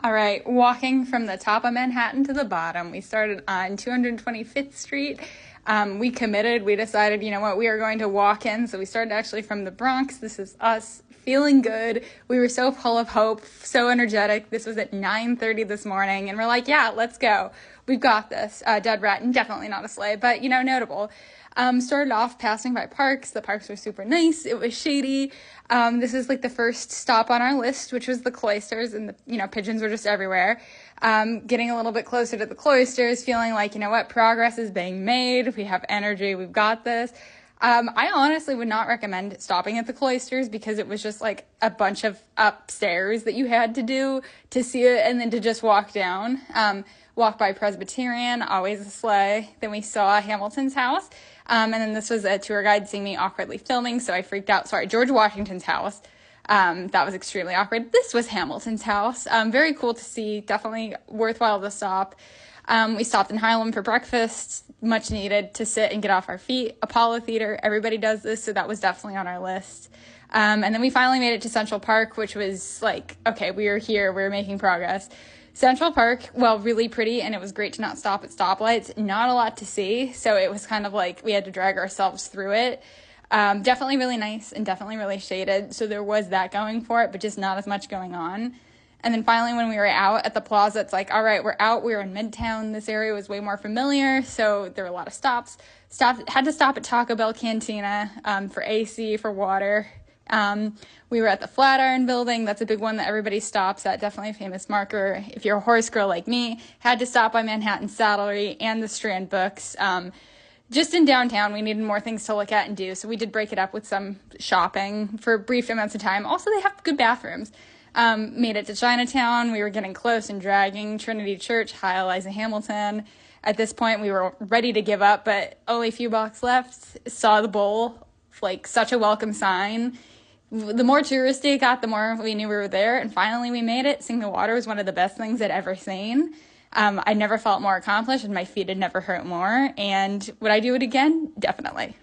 All right, walking from the top of Manhattan to the bottom. We started on 225th Street. We committed, we decided, you know what, we are going to walk in. So we started actually from the Bronx. This is us feeling good. We were so full of hope, so energetic. This was at 9:30 this morning. And we're like, yeah, let's go. We've got this. Dead rat and definitely not a sleigh, but, notable. Started off passing by parks. The parks were super nice. It was shady. This is like the first stop on our list, which was the cloisters, and the pigeons were just everywhere. Getting a little bit closer to the cloisters, feeling like, progress is being made. We have energy. We've got this. I honestly would not recommend stopping at the cloisters because it was just like a bunch of upstairs that you had to do to see it and then to just walk down. Walk by Presbyterian, always a sleigh. Then we saw Hamilton's house. And then this was a tour guide seeing me awkwardly filming, so I freaked out. Sorry, George Washington's house. That was extremely awkward. This was Hamilton's house. Very cool to see. Definitely worthwhile to stop. We stopped in Harlem for breakfast. Much needed to sit and get off our feet. Apollo Theater, everybody does this, so that was definitely on our list. And then we finally made it to Central Park, which was like, okay, we are here. We're making progress. Central Park, well, really pretty, and it was great to not stop at stoplights. Not a lot to see, so it was kind of like we had to drag ourselves through it. Definitely really nice and definitely really shaded, so there was that going for it, but just not as much going on. And then finally, when we were out at the plaza, it's like, all right, we're out. We were in Midtown. This area was way more familiar, so there were a lot of stops. Had to stop at Taco Bell Cantina for AC, for water. We were at the Flatiron Building. That's a big one that everybody stops at. Definitely a famous marker. If you're a horse girl like me, had to stop by Manhattan Saddlery and the Strand Books. Just in downtown, we needed more things to look at and do, so we did break it up with some shopping for brief amounts of time. Also, they have good bathrooms. Made it to Chinatown. We were getting close and dragging. Trinity Church, hi, Eliza Hamilton. At this point, we were ready to give up, but only a few blocks left. Saw the bowl, like such a welcome sign. The more touristy it got, the more we knew we were there, and finally we made it. Seeing the water was one of the best things I'd ever seen. I never felt more accomplished, and my feet had never hurt more. And would I do it again? Definitely.